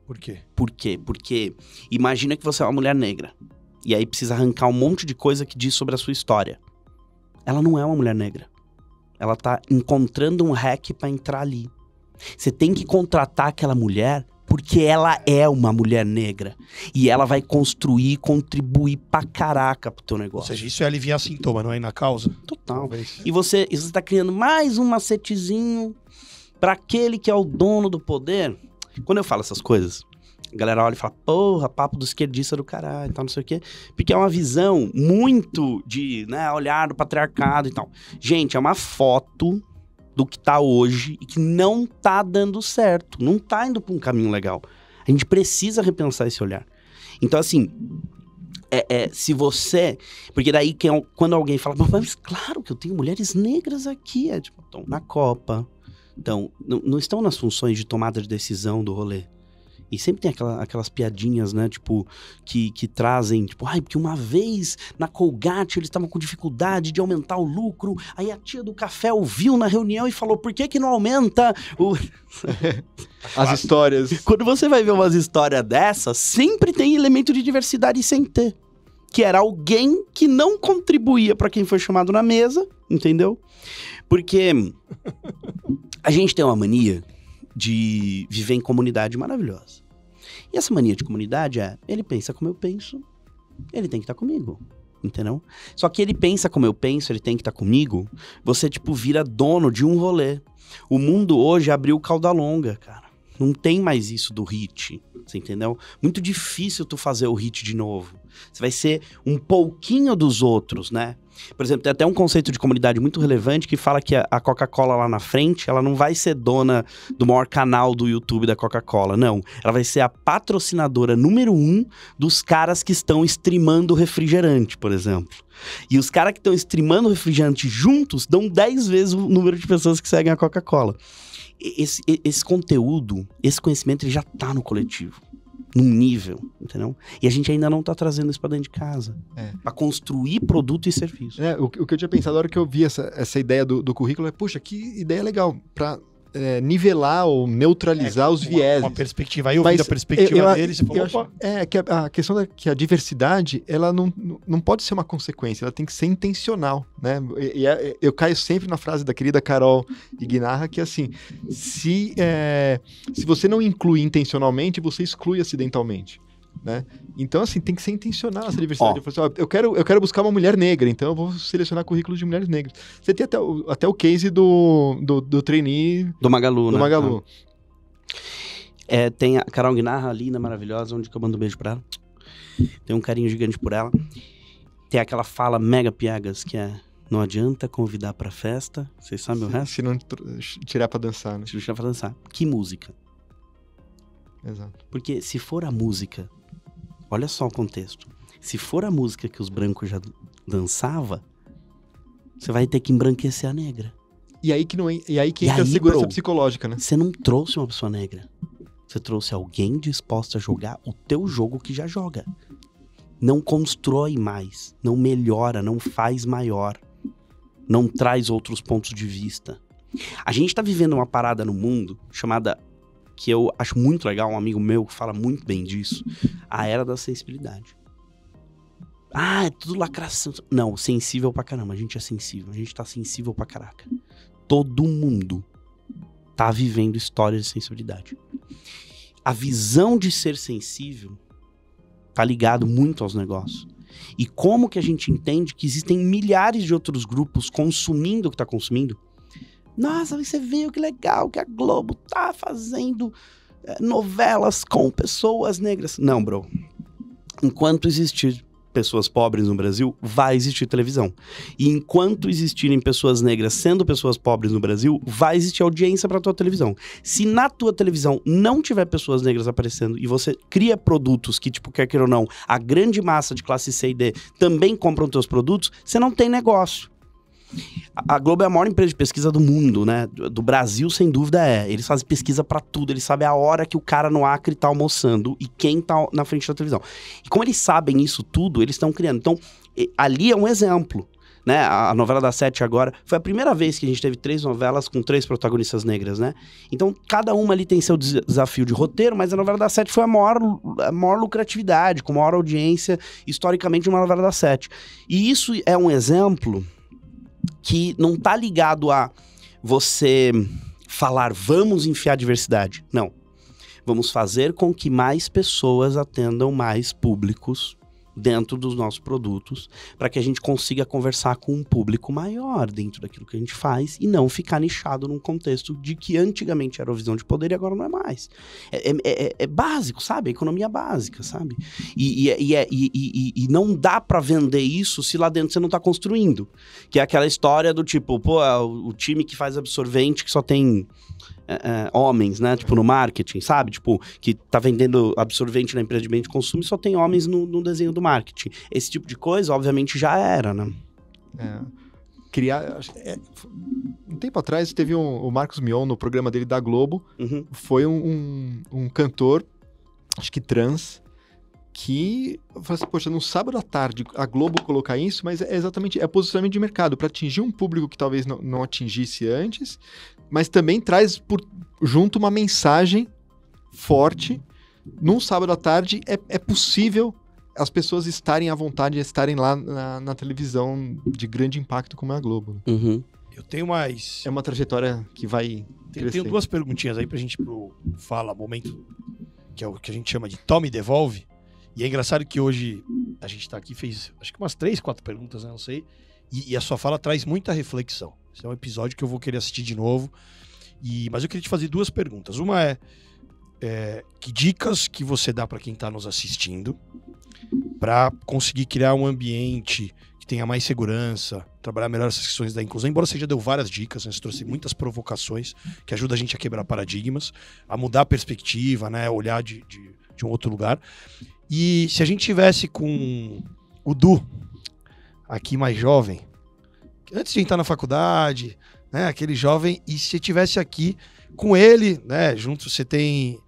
Por quê? Por quê? Porque imagina que você é uma mulher negra. E aí precisa arrancar um monte de coisa que diz sobre a sua história. Ela não é uma mulher negra. Ela tá encontrando um hack pra entrar ali. Você tem que contratar aquela mulher porque ela é uma mulher negra. E ela vai construir e contribuir pra caraca pro teu negócio. Ou seja, isso é aliviar sintoma, não é ir na causa? Total. Talvez. E você tá criando mais um macetezinho pra aquele que é o dono do poder. Quando eu falo essas coisas, a galera olha e fala, porra, papo do esquerdista do caralho e tal, não sei o quê. Porque é uma visão muito de, né, olhar do patriarcado e tal. Gente, é uma foto do que tá hoje e que não tá dando certo. Não tá indo pra um caminho legal. A gente precisa repensar esse olhar. Então, assim, se você... Porque daí, quando alguém fala, mas claro que eu tenho mulheres negras aqui. Tipo, estão na Copa. Então, não estão nas funções de tomada de decisão do rolê. E sempre tem aquelas piadinhas, né, tipo, que trazem, tipo, porque uma vez na Colgate eles estavam com dificuldade de aumentar o lucro, aí a tia do café ouviu na reunião e falou, por que não aumenta o... As histórias. Quando você vai ver umas histórias dessas, sempre tem elemento de diversidade sem ter. Que era alguém que não contribuía para quem foi chamado na mesa, entendeu? Porque a gente tem uma mania de viver em comunidade maravilhosa. E essa mania de comunidade ele pensa como eu penso, ele tem que estar comigo, entendeu? Só que ele pensa como eu penso, ele tem que estar comigo, você, tipo, vira dono de um rolê. O mundo hoje abriu cauda longa, cara. Não tem mais isso do hit, você entendeu? Muito difícil tu fazer o hit de novo. Você vai ser um pouquinho dos outros, né? Por exemplo, tem até um conceito de comunidade muito relevante que fala que a Coca-Cola lá na frente, ela não vai ser dona do maior canal do YouTube da Coca-Cola, não. Ela vai ser a patrocinadora número 1 dos caras que estão streamando refrigerante, por exemplo. E os caras que estão streamando refrigerante juntos dão 10 vezes o número de pessoas que seguem a Coca-Cola. Esse conteúdo, esse conhecimento, ele já tá no coletivo. Num nível, entendeu? E a gente ainda não tá trazendo isso pra dentro de casa. Pra construir produto e serviço. O que eu tinha pensado na hora que eu vi essa ideia do currículo puxa, que ideia legal pra nivelar ou neutralizar os vieses. Uma perspectiva. Aí eu vi da perspectiva dele, você falou, opa. Que a questão é que a diversidade, ela não pode ser uma consequência, ela tem que ser intencional, né? Eu caio sempre na frase da querida Carol Ignarra, que assim, se você não inclui intencionalmente, você exclui acidentalmente. Né? Então, assim, tem que ser intencional essa diversidade. Eu quero buscar uma mulher negra, então eu vou selecionar currículos de mulheres negras. Você tem até o case do trainee do Magalu, né? Magalu. Tem a Carol Guinarra, linda, maravilhosa, onde que eu mando um beijo pra ela. Tem um carinho gigante por ela. Tem aquela fala mega piegas, que é: não adianta convidar pra festa. Vocês sabem o resto? Se não tirar pra dançar, né? Se não tirar pra dançar. Que música? Exato. Porque se for a música... Olha só o contexto. Se for a música que os brancos já dançavam, você vai ter que embranquecer a negra. E aí que entra a segurança psicológica, né? Você não trouxe uma pessoa negra. Você trouxe alguém disposto a jogar o teu jogo que já joga. Não constrói mais, não melhora, não faz maior, não traz outros pontos de vista. A gente tá vivendo uma parada no mundo chamada, que eu acho muito legal, um amigo meu que fala muito bem disso, a era da sensibilidade. É tudo lacração. Não, sensível pra caramba, a gente é sensível, a gente tá sensível pra caraca. Todo mundo tá vivendo histórias de sensibilidade. A visão de ser sensível tá ligado muito aos negócios. E como que a gente entende que existem milhares de outros grupos consumindo o que tá consumindo? Nossa, você viu que legal que a Globo tá fazendo novelas com pessoas negras. Não, bro. Enquanto existir pessoas pobres no Brasil, vai existir televisão. E enquanto existirem pessoas negras sendo pessoas pobres no Brasil, vai existir audiência para tua televisão. Se na tua televisão não tiver pessoas negras aparecendo e você cria produtos que, tipo, quer queira ou não, a grande massa de classe C e D também compram teus produtos, você não tem negócio. A Globo é a maior empresa de pesquisa do mundo, né? Do Brasil, sem dúvida é. Eles fazem pesquisa pra tudo. Eles sabem a hora que o cara no Acre tá almoçando e quem tá na frente da televisão. E como eles sabem isso tudo, eles estão criando. Então, ali é um exemplo, né? A novela das 7 agora foi a primeira vez que a gente teve 3 novelas com 3 protagonistas negras, né? Então, cada uma ali tem seu desafio de roteiro, mas a novela das 7 foi a maior lucratividade, com maior audiência, historicamente, de uma novela das 7. E isso é um exemplo que não tá ligado a você falar, vamos enfiar diversidade. Não. Vamos fazer com que mais pessoas atendam mais públicos dentro dos nossos produtos, para que a gente consiga conversar com um público maior dentro daquilo que a gente faz e não ficar nichado num contexto de que antigamente era a visão de poder e agora não é mais. É básico, sabe? É economia básica, sabe? E não dá para vender isso se lá dentro você não tá construindo. Que é aquela história do tipo, o time que faz absorvente que só tem homens, né? Tipo, no marketing, sabe? Tipo, que tá vendendo absorvente na empresa de bem de consumo e só tem homens no desenho do marketing. Esse tipo de coisa, obviamente, já era, né? Um tempo atrás, teve o Marcos Mion no programa dele da Globo. Uhum. Foi um cantor, acho que trans, que falou assim, poxa, no sábado à tarde a Globo colocar isso, mas é exatamente posicionamento de mercado, para atingir um público que talvez não atingisse antes, mas também traz junto uma mensagem forte. Num sábado à tarde é possível as pessoas estarem à vontade, estarem lá na televisão de grande impacto como é a Globo. Uhum. Eu tenho mais... É uma trajetória que vai crescer. Tenho 2 perguntinhas aí pra gente ir pro Fala, momento, que é o que a gente chama de Toma e Devolve. E é engraçado que hoje a gente tá aqui, fez acho que umas 3, 4 perguntas, né? Não sei. E a sua fala traz muita reflexão. Esse é um episódio que eu vou querer assistir de novo. Mas eu queria te fazer 2 perguntas. Uma que dicas que você dá para quem tá nos assistindo para conseguir criar um ambiente que tenha mais segurança, trabalhar melhor essas questões da inclusão, embora você já deu várias dicas, né? Você trouxe muitas provocações que ajudam a gente a quebrar paradigmas, a mudar a perspectiva, né? Olhar de um outro lugar. E se a gente tivesse com o Du, aqui mais jovem, antes de entrar na faculdade, né? Aquele jovem, e se tivesse aqui com ele, né? Junto você tem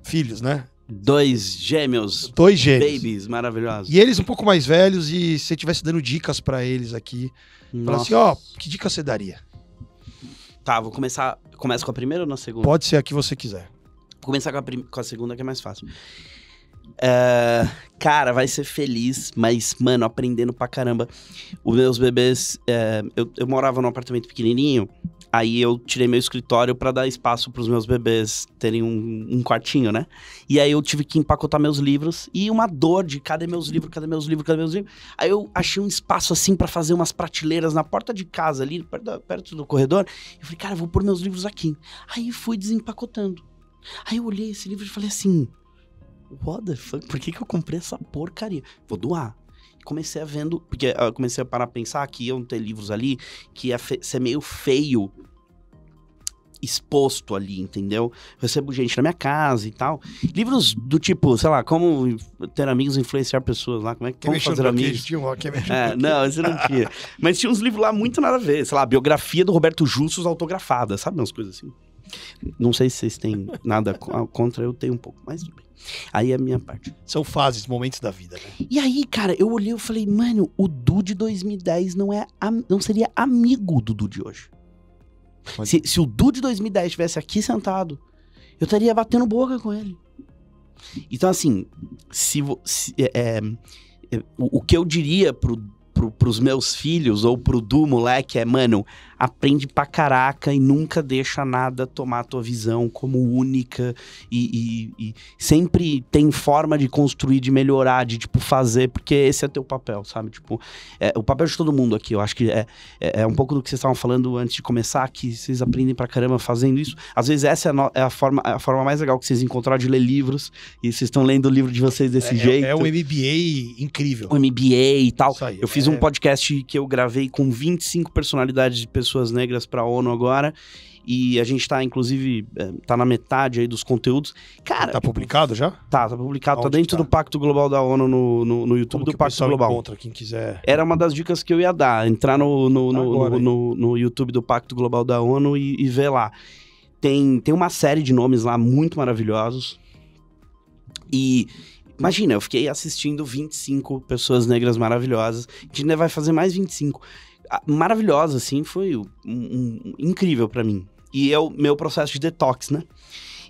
filhos, né? 2 gêmeos. 2 gêmeos. Babies maravilhosos. E eles um pouco mais velhos, e se você estivesse dando dicas pra eles aqui, fala assim, que dica você daria? Tá, vou começar. Começa com a primeira ou na segunda? Pode ser a que você quiser. Vou começar com a segunda, que é mais fácil. Cara, vai ser feliz, mas, mano, aprendendo pra caramba. Os meus bebês, eu morava num apartamento pequenininho, aí eu tirei meu escritório pra dar espaço pros meus bebês terem um quartinho, né? E aí eu tive que empacotar meus livros e uma dor de cadê meus livros. Aí eu achei um espaço assim pra fazer umas prateleiras na porta de casa ali, perto do corredor. Eu falei, cara, eu vou pôr meus livros aqui. Aí fui desempacotando. Aí eu olhei esse livro e falei assim, what the fuck, por que eu comprei essa porcaria? Vou doar. Comecei a vendo, porque eu comecei a parar a pensar que iam ter livros ali que ia ser meio feio exposto ali, entendeu? Eu recebo gente na minha casa e tal. Livros do tipo, sei lá, como ter amigos e influenciar pessoas lá, como fazer amigos. Não, esse não tinha. Mas tinha uns livros lá muito nada a ver, sei lá, biografia do Roberto Justus autografada, sabe? Umas coisas assim. Não sei se vocês têm nada contra, eu tenho um pouco, mas tudo bem. Aí é a minha parte. São fases, momentos da vida, né? E aí, cara, eu olhei e falei, mano, o Du de 2010 não seria amigo do Du de hoje. Se o Du de 2010 estivesse aqui sentado, eu estaria batendo boca com ele. Então, assim, o que eu diria pros meus filhos ou pro Du, moleque, é, mano, aprende pra caraca e nunca deixa nada tomar a tua visão como única e sempre tem forma de construir, de melhorar, de, tipo, fazer, porque esse é teu papel, sabe? Tipo, o papel de todo mundo aqui, eu acho que é um pouco do que vocês estavam falando antes de começar, que vocês aprendem pra caramba fazendo isso. Às vezes essa é a forma mais legal que vocês encontraram de ler livros, e vocês estão lendo o livro de vocês desse jeito. É um MBA incrível. O MBA e tal. Isso aí, eu fiz um podcast que eu gravei com 25 personalidades de pessoas negras pra ONU agora, e a gente tá, inclusive, tá na metade aí dos conteúdos. Cara... Tá publicado já? Tá publicado. Onde tá dentro do Pacto Global da ONU no YouTube do Pacto Global. Encontra, quem quiser. Era uma das dicas que eu ia dar, entrar no YouTube do Pacto Global da ONU e ver lá. Tem uma série de nomes lá muito maravilhosos. E... imagina, eu fiquei assistindo 25 pessoas negras maravilhosas. A gente ainda vai fazer mais 25. Maravilhosa, assim, foi incrível pra mim. E é o meu processo de detox, né?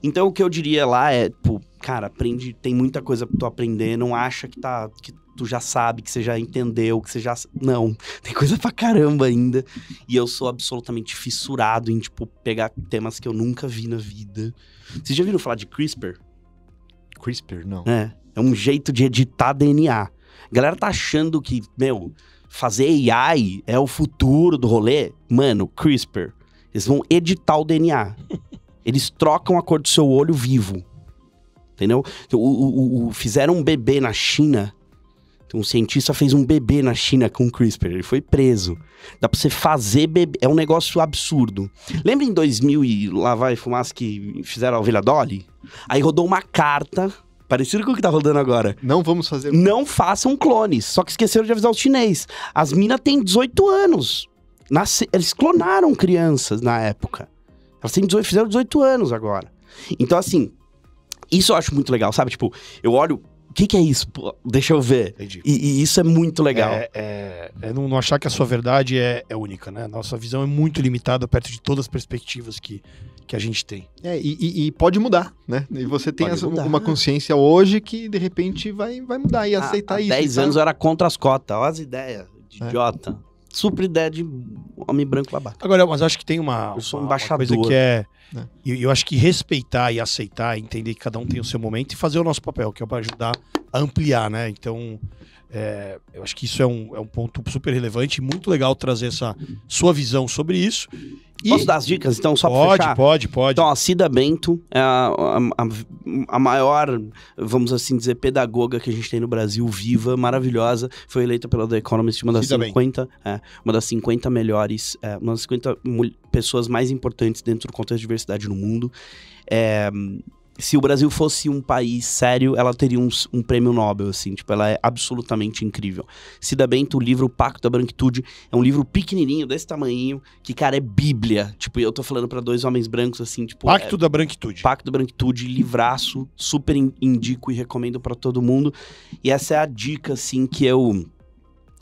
Então, o que eu diria lá é, pô, cara, aprende, tem muita coisa pra tu aprender, não acha que tu já sabe, que você já entendeu, que você já... Não, tem coisa pra caramba ainda. E eu sou absolutamente fissurado em, tipo, pegar temas que eu nunca vi na vida. Vocês já viram falar de CRISPR? CRISPR, não. É um jeito de editar DNA. A galera tá achando que, fazer AI é o futuro do rolê. Mano, CRISPR. Eles vão editar o DNA. Eles trocam a cor do seu olho vivo. Entendeu? Fizeram um bebê na China. Um cientista fez um bebê na China com CRISPR. Ele foi preso. Dá pra você fazer bebê. É um negócio absurdo. Lembra em 2000 e lá vai fumaça que fizeram a Ovelha Dolly? Aí rodou uma carta... parecido com o que tá rodando agora. Não vamos fazer... Não façam clones. Só que esqueceram de avisar os chinês. As minas têm 18 anos. Eles clonaram crianças na época. Elas fizeram 18 anos agora. Então, assim, isso eu acho muito legal, sabe? Tipo, eu olho... O que é isso? Pô, deixa eu ver. Entendi. E isso é muito legal. Não achar que a sua verdade é única, né? Nossa visão é muito limitada perto de todas as perspectivas que a gente tem. E pode mudar, né? E você tem uma consciência hoje que, de repente, vai mudar e aceitar isso. Há 10 anos eu era contra as cotas. Olha as ideias de idiota. Super ideia de homem branco babaca. Agora, mas acho que tem uma embaixador. Coisa que eu acho que respeitar e aceitar, entender que cada um tem o seu momento e fazer o nosso papel, que é para ajudar a ampliar, né? Então, eu acho que isso é um ponto super relevante e muito legal trazer essa sua visão sobre isso. Posso dar as dicas, então, só pra fechar? Pode. Então, a Cida Bento é a maior, vamos assim dizer, pedagoga que a gente tem no Brasil, viva, maravilhosa. Foi eleita pela The Economist uma das 50 melhores, uma das 50 pessoas mais importantes dentro do contexto de diversidade no mundo. Se o Brasil fosse um país sério, ela teria um prêmio Nobel, assim, tipo, ela é absolutamente incrível. Cida Bento, o livro Pacto da Branquitude, é um livro pequenininho, desse tamanhinho, que, cara, é bíblia. Tipo, eu tô falando pra 2 homens brancos, assim, tipo... Pacto da Branquitude. Pacto da Branquitude, livraço, super indico e recomendo pra todo mundo. E essa é a dica, assim, que eu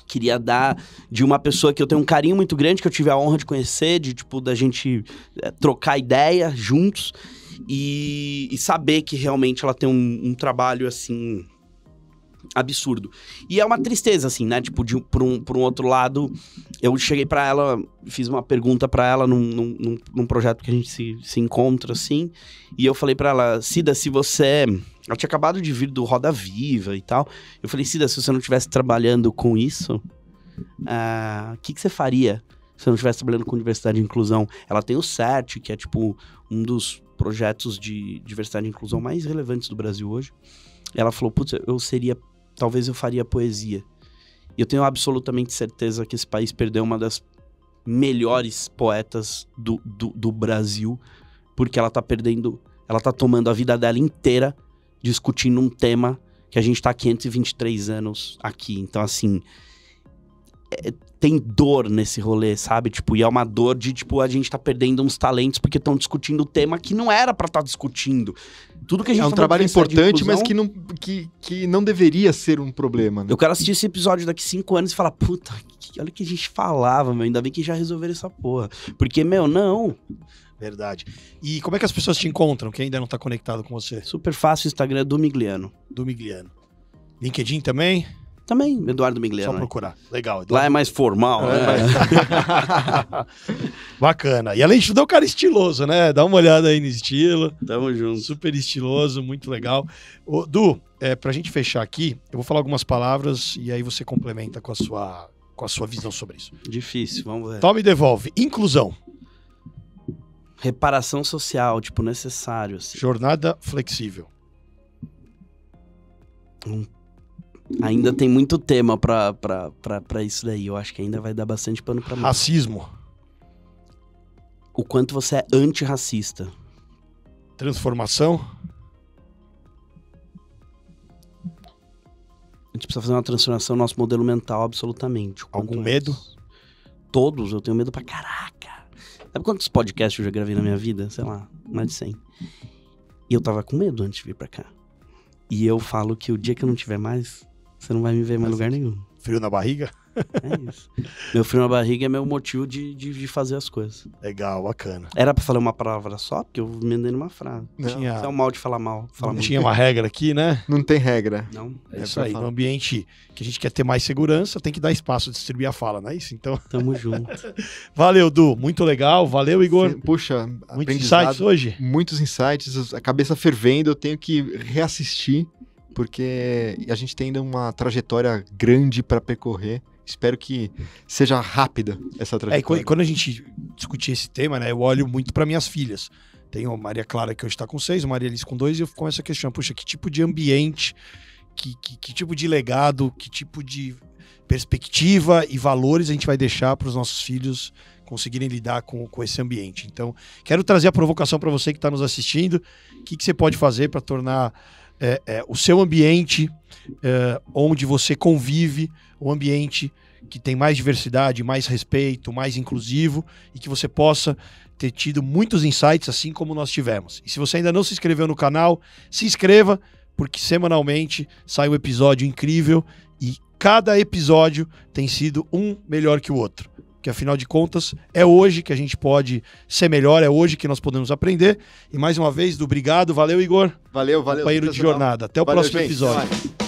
queria dar de uma pessoa que eu tenho um carinho muito grande, que eu tive a honra de conhecer, de, tipo, da gente trocar ideia juntos. E saber que realmente ela tem um trabalho, assim, absurdo. E é uma tristeza, assim, né? Tipo, por um outro lado, eu cheguei pra ela, fiz uma pergunta pra ela num projeto que a gente se encontra, assim, e eu falei pra ela, Cida, se você... Ela tinha acabado de vir do Roda Viva e tal. Eu falei, Cida, se você não estivesse trabalhando com isso, o que você faria se você não estivesse trabalhando com diversidade e inclusão? Ela tem o CERT, que é, tipo, um dos projetos de diversidade e inclusão mais relevantes do Brasil hoje. Ela falou, putz, talvez eu faria poesia. E eu tenho absolutamente certeza que esse país perdeu uma das melhores poetas do Brasil, porque ela tá tomando a vida dela inteira discutindo um tema que a gente tá há 523 anos aqui. Então, assim, tem dor nesse rolê, sabe? Tipo, e é uma dor de, tipo, a gente tá perdendo uns talentos porque estão discutindo o tema que não era pra estar discutindo. Tudo que a gente é um trabalho importante, mas que não deveria ser um problema, né? Eu quero assistir esse episódio daqui 5 anos e falar, puta, olha o que a gente falava, meu, ainda bem que já resolveram essa porra. Porque, meu, não. Verdade. E como é que as pessoas te encontram, que ainda não tá conectado com você? Super fácil, o Instagram é do Migliano. Do Migliano. LinkedIn também? Também, Eduardo Migliano. Só procurar. Legal. Lá é mais formal, né? Bacana. E além de tudo, é um cara estiloso, né? Dá uma olhada aí no estilo. Tamo junto. Super estiloso, muito legal. Ô, Du, pra gente fechar aqui, eu vou falar algumas palavras e aí você complementa com a sua visão sobre isso. Difícil, vamos ver. Toma e devolve. Inclusão. Reparação social, tipo, necessário. Assim. Jornada flexível. Ainda tem muito tema pra isso daí. Eu acho que ainda vai dar bastante pano pra mim. Racismo. O quanto você é antirracista. Transformação. A gente precisa fazer uma transformação no nosso modelo mental, absolutamente. Algum medo? Todos, eu tenho medo pra caraca. Sabe quantos podcasts eu já gravei na minha vida? Sei lá, mais de 100. E eu tava com medo antes de vir pra cá. E eu falo que o dia que eu não tiver mais, você não vai me ver em mais lugar nenhum. Frio na barriga? É isso. Meu frio na barriga é meu motivo de fazer as coisas. Legal, bacana. Era pra falar uma palavra só, porque eu emendei numa frase. Não. É o mal de falar mal. Não tinha uma regra aqui, né? Não tem regra. Não. É isso aí. No ambiente que a gente quer ter mais segurança, tem que dar espaço de distribuir a fala, não é isso? Então. Tamo junto. Valeu, Du. Muito legal. Valeu, Igor. Puxa, muitos insights hoje? Muitos insights. A cabeça fervendo, eu tenho que reassistir, porque a gente tem ainda uma trajetória grande para percorrer. Espero que seja rápida essa trajetória. Quando a gente discutir esse tema, né, eu olho muito para minhas filhas. Tenho a Maria Clara, que hoje está com 6, a Maria Alice com 2, e eu começo a questionar, puxa, que tipo de ambiente, que tipo de legado, que tipo de perspectiva e valores a gente vai deixar para os nossos filhos conseguirem lidar com esse ambiente. Então, quero trazer a provocação para você que está nos assistindo. O que você pode fazer para tornar o seu ambiente onde você convive, um ambiente que tem mais diversidade, mais respeito, mais inclusivo, e que você possa ter tido muitos insights, assim como nós tivemos. E se você ainda não se inscreveu no canal, se inscreva, porque semanalmente sai um episódio incrível e cada episódio tem sido um melhor que o outro. Porque afinal de contas, é hoje que a gente pode ser melhor, é hoje que nós podemos aprender. E mais uma vez, obrigado, valeu, Igor. Valeu. Companheiro de jornada. Até o próximo episódio.